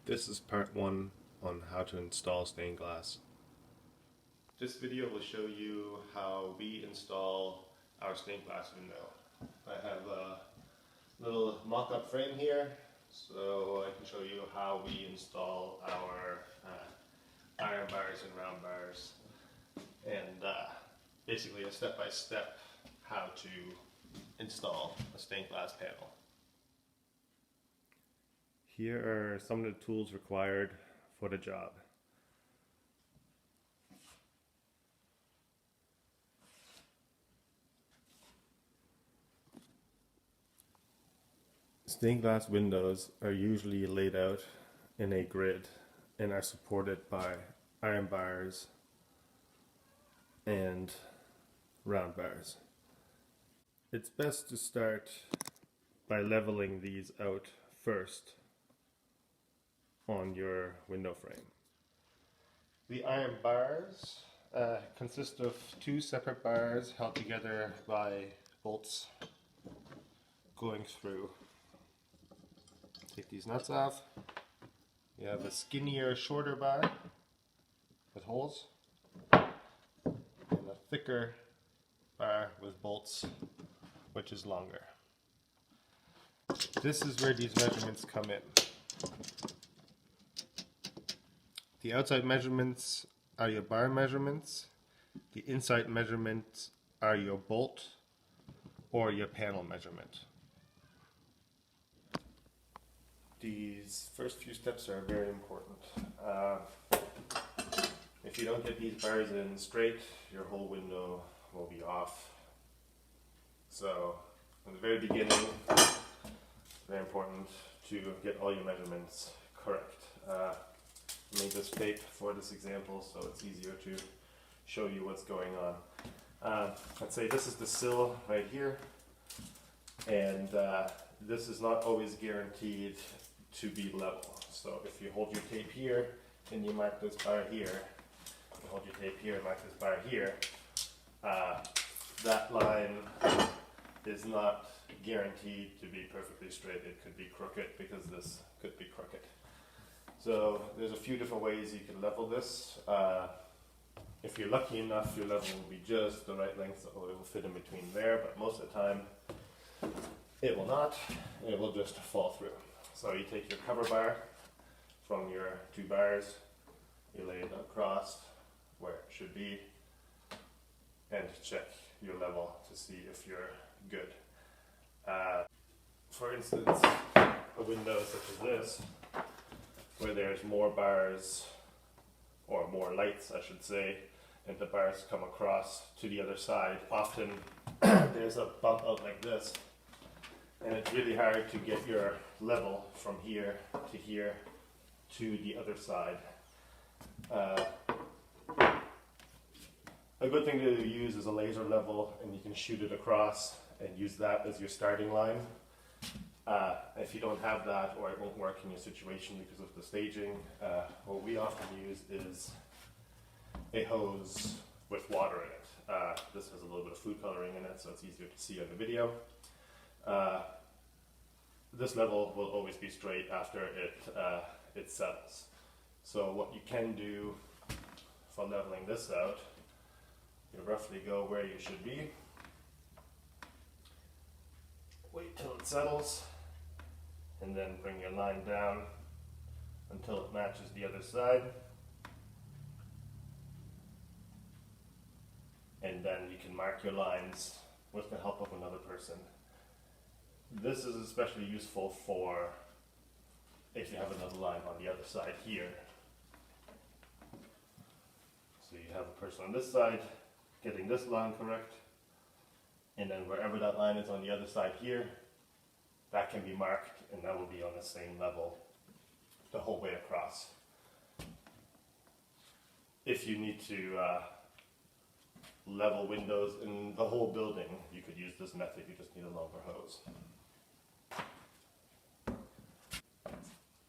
This is part 1 on how to install stained glass. This video will show you how we install our stained glass window. I have a little mock-up frame here, so I can show you how we install our iron bars and round bars, and basically a step-by-step how to install a stained glass panel. Here are some of the tools required for the job. Stained glass windows are usually laid out in a grid and are supported by iron bars and round bars. It's best to start by leveling these out first on your window frame. The iron bars consist of 2 separate bars held together by bolts going through. Take these nuts off. You have a skinnier, shorter bar with holes, and a thicker bar with bolts, which is longer. This is where these measurements come in. The outside measurements are your bar measurements. The inside measurements are your bolt or your panel measurement. These first few steps are very important. If you don't get these bars in straight, your whole window will be off. So, from the very beginning, it's very important to get all your measurements correct. I made this tape for this example, so it's easier to show you what's going on. Let's say this is the sill right here, and this is not always guaranteed to be level. So if you hold your tape here and you mark this bar here, you hold your tape here and mark this bar here, that line is not guaranteed to be perfectly straight. It could be crooked because this could be crooked. So there's a few different ways you can level this. If you're lucky enough, your level will be just the right length, so it will fit in between there, but most of the time it will not. It will just fall through. So you take your cover bar from your 2 bars, you lay it across where it should be, and check your level to see if you're good. For instance, a window such as this, where there's more bars, or more lights I should say, and the bars come across to the other side, often there's a bump out like this, and it's really hard to get your level from here to the other side. A good thing to use is a laser level, and you can shoot it across and use that as your starting line. If you don't have that, or it won't work in your situation because of the staging, what we often use is a hose with water in it. This has a little bit of food coloring in it, so it's easier to see on the video. This level will always be straight after it settles. So what you can do for leveling this out, you roughly go where you should be, wait till it settles, and then bring your line down until it matches the other side. And then you can mark your lines with the help of another person. This is especially useful for if you have another line on the other side here. So you have a person on this side getting this line correct, and then wherever that line is on the other side here, that can be marked, and that will be on the same level the whole way across. If you need to level windows in the whole building, you could use this method. You just need a longer hose.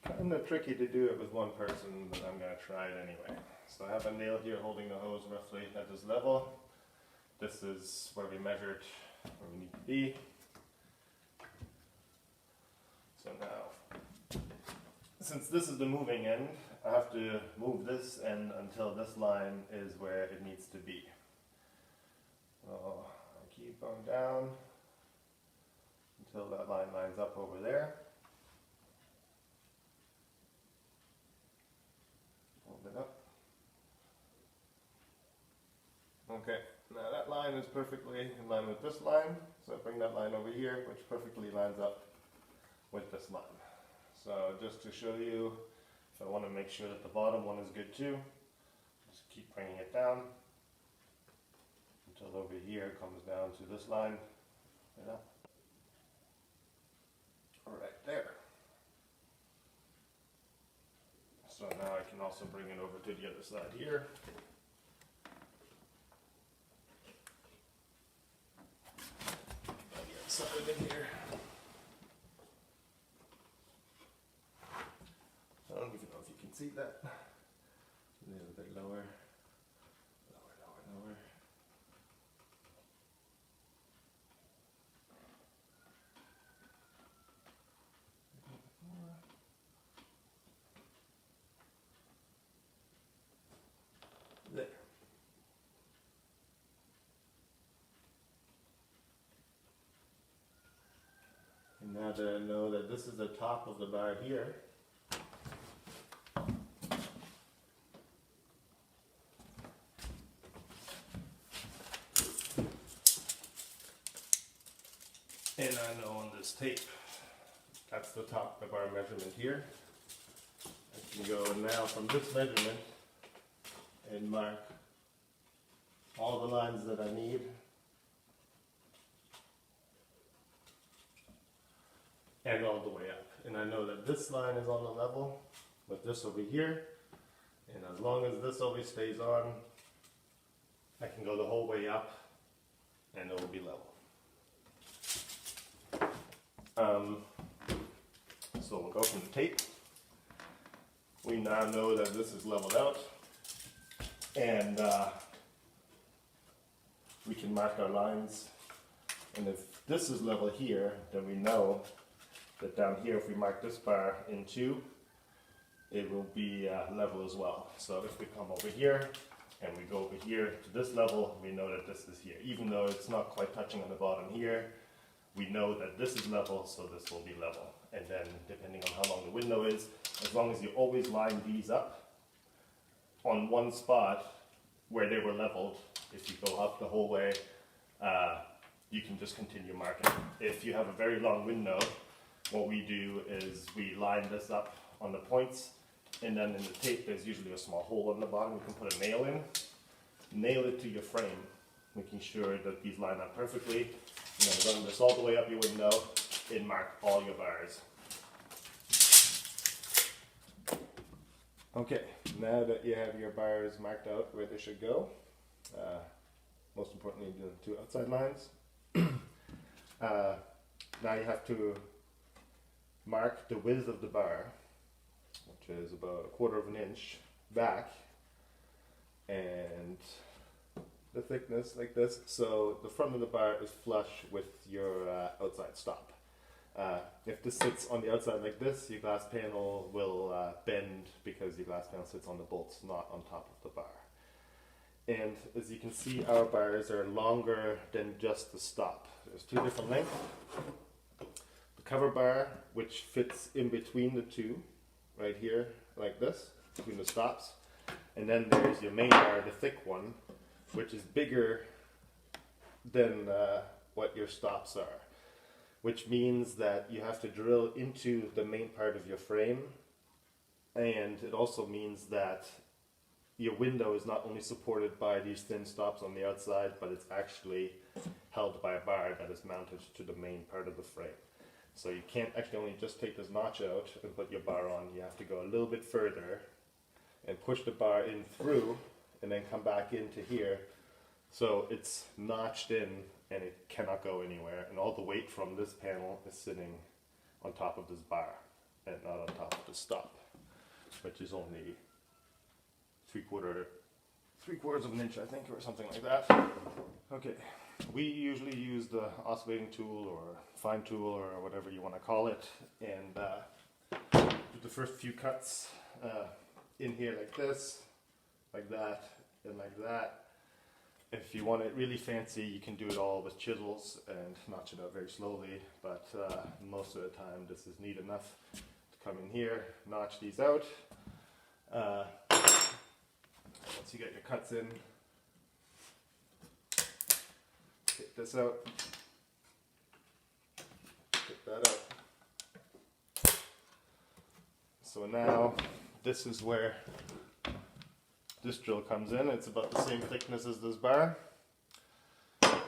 Kind of tricky to do it with one person, but I'm going to try it anyway. So I have a nail here holding the hose roughly at this level. This is where we measured where we need to be. So now since this is the moving end, I have to move this end until this line is where it needs to be. So I keep going down until that line lines up over there. Hold it up. Okay, now that line is perfectly in line with this line, so I bring that line over here, which perfectly lines up with this line. So just to show you, if I want to make sure that the bottom one is good too, just keep bringing it down until over here it comes down to this line, right up. Right there. So now I can also bring it over to the other side here. Side in here. I don't even know if you can see that. A little bit lower. Lower, lower, lower. There. And now that I know that this is the top of the bar here, and I know on this tape, that's the top of the bar measurement here. I can go now from this measurement and mark all the lines that I need. And all the way up. And I know that this line is on the level with this over here. And as long as this always stays on, I can go the whole way up and it will be level. So we'll go from the tape. We now know that this is leveled out. And we can mark our lines. And if this is level here, then we know that down here, if we mark this bar in 2, it will be level as well. So if we come over here and we go over here to this level, we know that this is here. Even though it's not quite touching on the bottom here, we know that this is level, so this will be level. And then depending on how long the window is, as long as you always line these up on one spot where they were leveled, if you go up the whole way, you can just continue marking. If you have a very long window, what we do is we line this up on the points, and then in the tape there's usually a small hole on the bottom. You can put a nail in, nail it to your frame, making sure that these line up perfectly, and then run this all the way up your window and mark all your bars. Okay, now that you have your bars marked out where they should go, most importantly the 2 outside lines, now you have to mark the width of the bar, which is about 1/4 of an inch back, and the thickness like this, so the front of the bar is flush with your outside stop. If this sits on the outside like this, your glass panel will bend because your glass panel sits on the bolts, not on top of the bar. And as you can see, our bars are longer than just the stop. There's 2 different lengths. The cover bar, which fits in between the 2, right here, like this, between the stops. And then there's your main bar, the thick one, which is bigger than what your stops are. Which means that you have to drill into the main part of your frame. And it also means that your window is not only supported by these thin stops on the outside, but it's actually held by a bar that is mounted to the main part of the frame. So you can't actually only just take this notch out and put your bar on. You have to go a little bit further and push the bar in through and then come back into here. So it's notched in and it cannot go anywhere. And all the weight from this panel is sitting on top of this bar and not on top of the stop, which is only 3/4 of an inch, I think, or something like that. Okay, we usually use the oscillating tool or fine tool or whatever you want to call it, and to the first few cuts in here like this, like that, and like that. If you want it really fancy, you can do it all with chisels and notch it out very slowly, but most of the time this is neat enough to come in here, notch these out. Once you get your cuts in, take this out, take that out. So now this is where this drill comes in. It's about the same thickness as this bar. So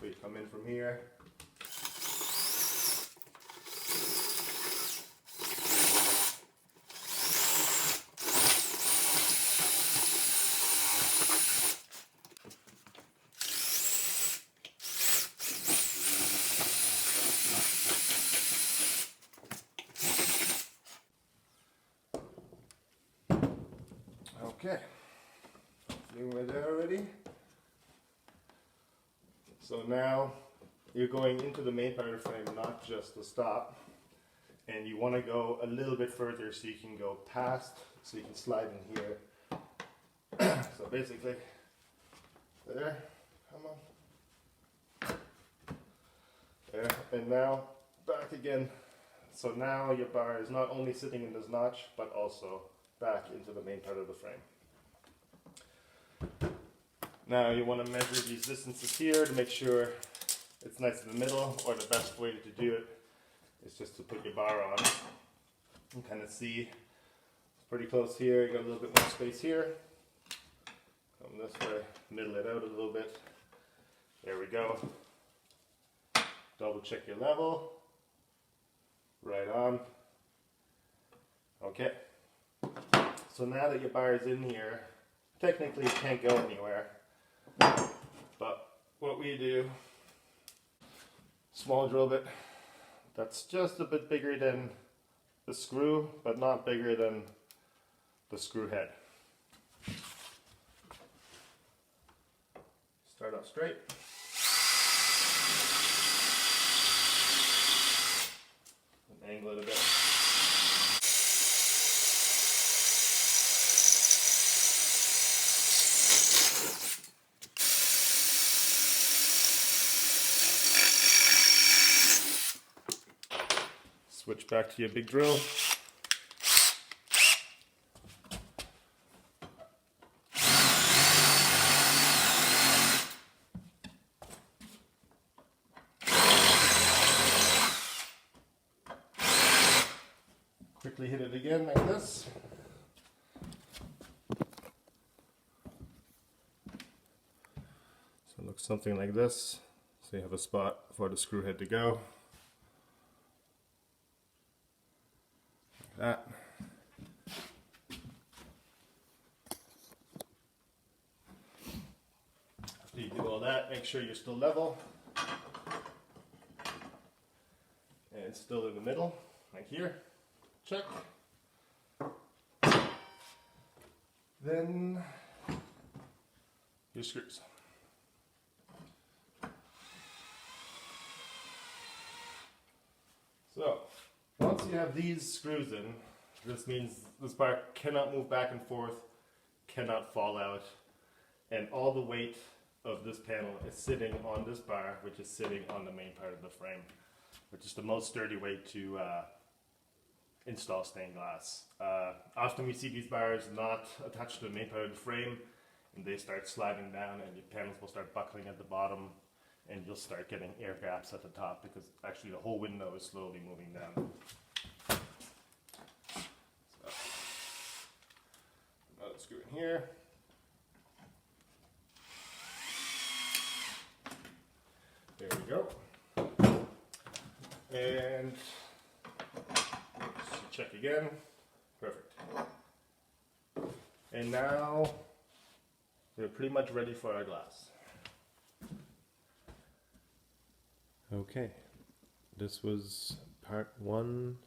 you come in from here. Okay, you were there already. So now you're going into the main part of the frame, not just the stop. And you want to go a little bit further so you can go past, so you can slide in here. So basically, there, come on. There, and now back again. So now your bar is not only sitting in this notch, but also back into the main part of the frame. Now you want to measure these distances here to make sure it's nice in the middle, or the best way to do it is just to put your bar on and kind of see. It's pretty close here, you got a little bit more space here. Come this way, middle it out a little bit. There we go. Double check your level. Right on. Okay. So now that your bar is in here, technically it can't go anywhere. But what we do, small drill bit that's just a bit bigger than the screw, but not bigger than the screw head. Start off straight. And angle it a bit. Switch back to your big drill. Quickly hit it again like this. So it looks something like this. So you have a spot for the screw head to go. That. After you do all that, make sure you're still level and still in the middle, like here. Check. Then your screws. So once you have these screws in, this means this bar cannot move back and forth, cannot fall out, and all the weight of this panel is sitting on this bar, which is sitting on the main part of the frame, which is the most sturdy way to install stained glass. Often we see these bars not attached to the main part of the frame, and they start sliding down, and your panels will start buckling at the bottom, and you'll start getting air gaps at the top because actually the whole window is slowly moving down. So, another screw in here. There we go. And check again. Perfect. And now we're pretty much ready for our glass. Okay, this was part 1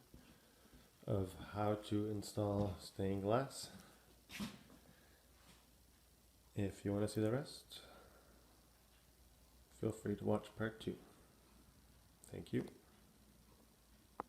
of how to install stained glass. If you want to see the rest, feel free to watch part 2. Thank you.